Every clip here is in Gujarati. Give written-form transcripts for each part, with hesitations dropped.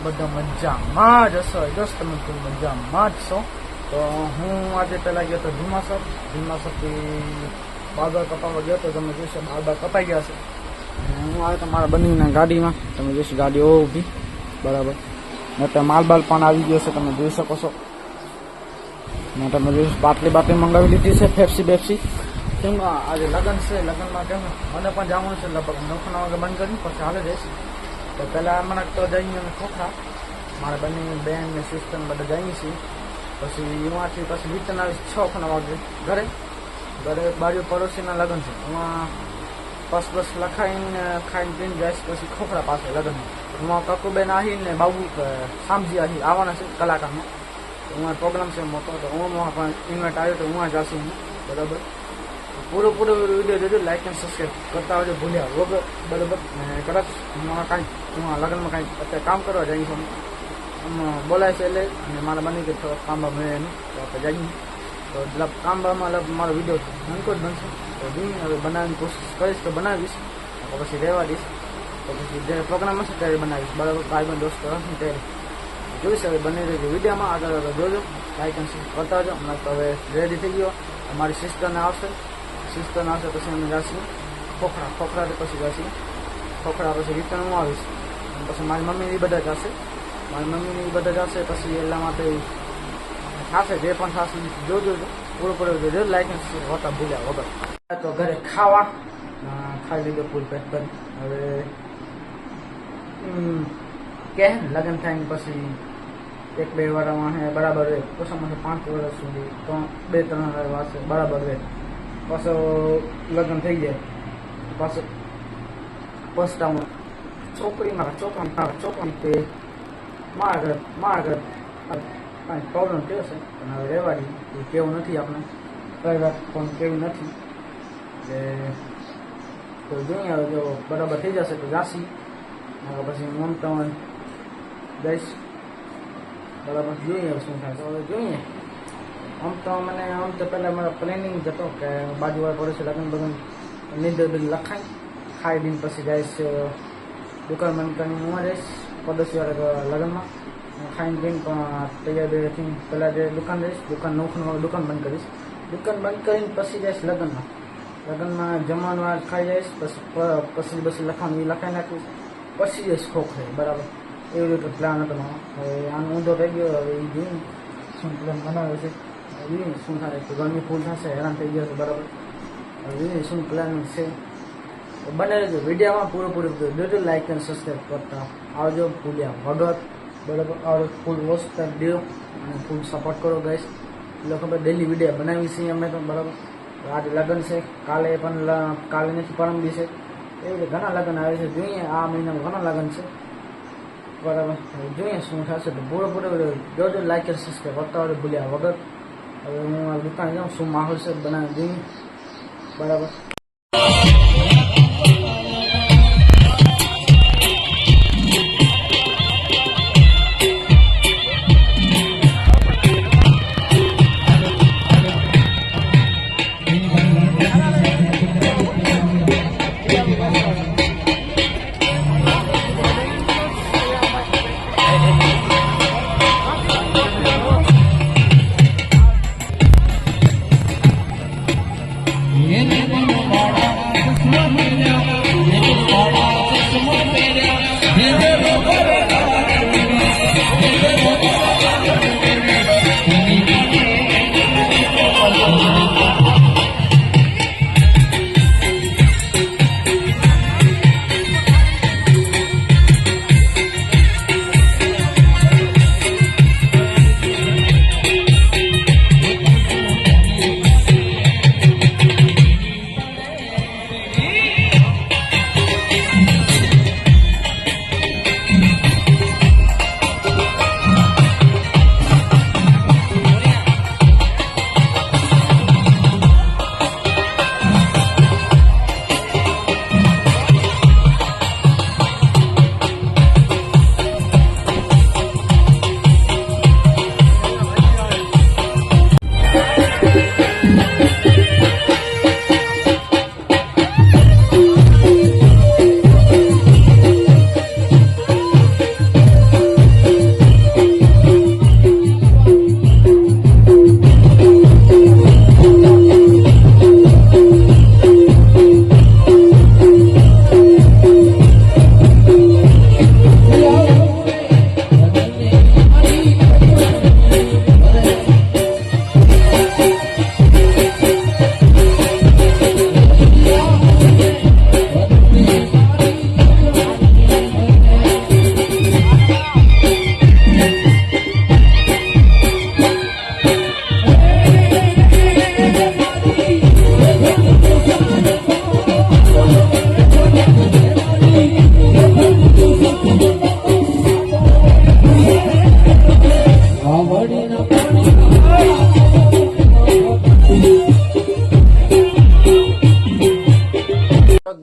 બધા મજામાં જ હશો. દોસ્ત તમે મજામાં જ છો. તો હું આજે પહેલાં ગયો હતો ભીમાસરથી બારબાર કપાવવા ગયો હતો. તમે જોશો બારબાર કપાઈ ગયા છે. હું આવ્યો તો મારા બંનેના ગાડીમાં. તમે જોશો ગાડી ઊભી બરાબર. અત્યારે માલબાલ પણ આવી ગયો છે, તમે જોઈ શકો છો. ને તમે જોઈશ બાટલી મંગાવી લીધી છે, પેપ્સી. કેમ આજે લગ્ન છે, લગ્નમાં કેમ મને પણ જવાનું છે. લગભગ 9 વાગે બંધ કરી પછી હાલે જઈશ. તો પહેલાં મને તો જઈએ અમે ખોખરા, મારા બંને બેન ને સિસ્ટર બધા જઈએ છીએ. પછી એમાંથી પછી રિટર્ન આવીશ 6 વાગે ઘરે. બાજુ પડોશીના લગ્ન છે, એમાં બસ લખાઈને ખાઈને પીને જઈશ. પછી ખોખરા પાસે લગ્ન એમાં કકુબેન આહીને બાબુ શામજી આહી આવવાના છે કલાકારમાં. એમાં પ્રોગ્રામ છે મોટો, તો હું પણ ઇન્વાઇટ આવ્યો તો હું જશે બરાબર. પૂરો વિડીયો જોજો, લાઈક એન્ડ સબસ્ક્રાઈબ કરતા હોજો ભૂલ્યા વગર બરાબર. કદાચ કાંઈ લગ્નમાં કાંઈ અત્યારે કામ કરવા જઈએ છું, બોલાય છે એટલે. અને મારા બની કે થોડોક કામ મળે એનું તો આપણે જઈએ. તો કામમાં મારો વિડીયો નાનકો જ બનશે. તો જોઈએ હવે બનાવવાની કોશિશ કરીશ તો બનાવીશ, તો પછી રહેવા દઈશ. તો પછી જે પ્રોગ્રામ હશે ત્યારે બનાવીશ બરાબર. ભાઈબંધ દોસ્તો હશે ત્યારે જોઈશ. હવે બની રહેજો વિડીયોમાં, આગળ જોજો, લાઈક એન્ડ સબસ્ક્રાઈબ કરતા હોજો. હમણાં તો હવે રેડી થઈ ગયો. અમારી સિસ્ટરને આવશે પછી અમે જઈશું ખોખરા પછી જઈશું ખોખરા. પછી રિટર્ન હું આવીશ. પછી મારી મમ્મી બધા જશે, પછી એટલા માટે થશે જે પણ થશે જોજો. પૂરો જોજો, લાઈક એન્ડ સબસ્ક્રાઈબ હોતા ભૂલ્યા વગર. તો ઘરે ખાઈ લીધો ફૂલ પેટ કરી. હવે કે લગ્ન થાય ને પછી 1-2 વારમાં હે બરાબર રહે. ઓછામાં 5 વર્ષ સુધી 2-3 વર્ષ બરાબર રહે. પાછો લગ્ન થઈ જાય પાછું પસ્તાવું છોકરી તે મારા ઘર કાંઈ પ્રોબ્લેમ થયો છે, પણ હવે રહેવાની એ કેવું નથી. આપણે કઈ વાત પણ કેવું નથી એટલે તો જોઈએ. હવે જો બરાબર થઈ જશે તો જાસી, પછી હું તો જઈશ બરાબર. જોઈએ હવે શું થાય. તો હવે જોઈએ. આમ તો પહેલાં મારા પ્લેનિંગ જ હતો કે બાજુવાળા પડોશી લગ્ન નીંદર લખાઈ ખાઈ દઈને પછી જઈશ દુકાન બંધ કરીને હું જઈશ પડોશીવાળા લગ્નમાં. ખાઈને પીને પણ તૈયાર થઈને પહેલાં જે દુકાન જઈશ, દુકાન બંધ કરીશ. દુકાન બંધ કરીને પછી જઈશ લગ્નમાં જમવાનું ખાઈ જઈશ. પછી લખવાનું એ લખાઈ નાખીશ. પછી જઈશ ખોખરે બરાબર. એવી રીતે પ્લાન હતો મારો. હવે આનો ઊંધો થઈ ગયો. હવે એ જોઈને શું પ્લાન બનાવે છે, શું થાય. તો ગરમી ફૂલ થશે, હેરાન થઈ ગયો છે બરાબર. હવે શું પ્લાન છે બને રહેજો વિડીયોમાં. પૂરો જોજો, લાઈક અને સબસ્ક્રાઈબ કરતા આવજો ભૂલ્યા વગર બરાબર. આવડે ફૂલ વોચ કરી દો અને ફૂલ સપોર્ટ કરો ગાઈસ. એટલે ખબર ડેલી વિડીયો બનાવી છીએ અમે તો બરાબર. આજે લગ્ન છે, કાલે નથી પરમ દિવસે. એવી રીતે ઘણા લગ્ન આવે છે. જોઈએ આ મહિનામાં ઘણા લગ્ન છે બરાબર. જોઈએ શું થશે. તો પૂરો જોજો, લાઈક અને સબસ્ક્રાઈબ કરતા આવડે ભૂલ્યા વગર. હવે હું દુકાને જાઉં, શું માહોલ છે બનાવી જોઈએ બરાબર. Yeah.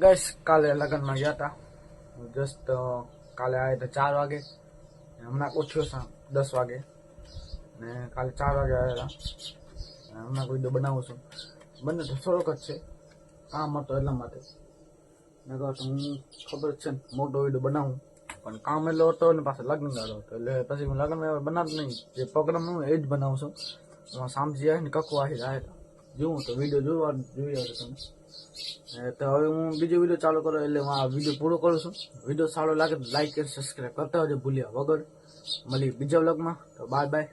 ગઈશ કાલે લગ્નમાં ગયા હતા જસ્ટ કાલે આવ્યા હતા 4 વાગે હમણાં ઉઠ્યો છું 10 વાગે ને કાલે 4 વાગે આવ્યા હતા હમણાં કોઈ વિડીયો બનાવું છું બંને તો થોડોક જ છે કામ હતો એટલા માટે મેં કહું તો હું ખબર છે ને મોટો વિડીયો બનાવું પણ કામ એટલો હતો ને પાછો લગ્ન ગાળો હતો એટલે પછી હું લગ્ન બનાવતો નહીં જે પ્રોગ્રામ હું એ જ બનાવું છું એમાં સામજી આવે ને કકુ આહી આવ્યા હતા જોઉં તો વિડીયો જોઈ આવશે તમે તો હવે હું બીજો વિડીયો ચાલુ કરું એટલે હું આ વિડીયો પૂરો કરું છું વિડીયો સારો લાગે તો લાઈક અને સબસ્ક્રાઈબ કરતા હોજો ભૂલ્યા વગર મળી બીજા વ્લોગમાં તો બાય બાય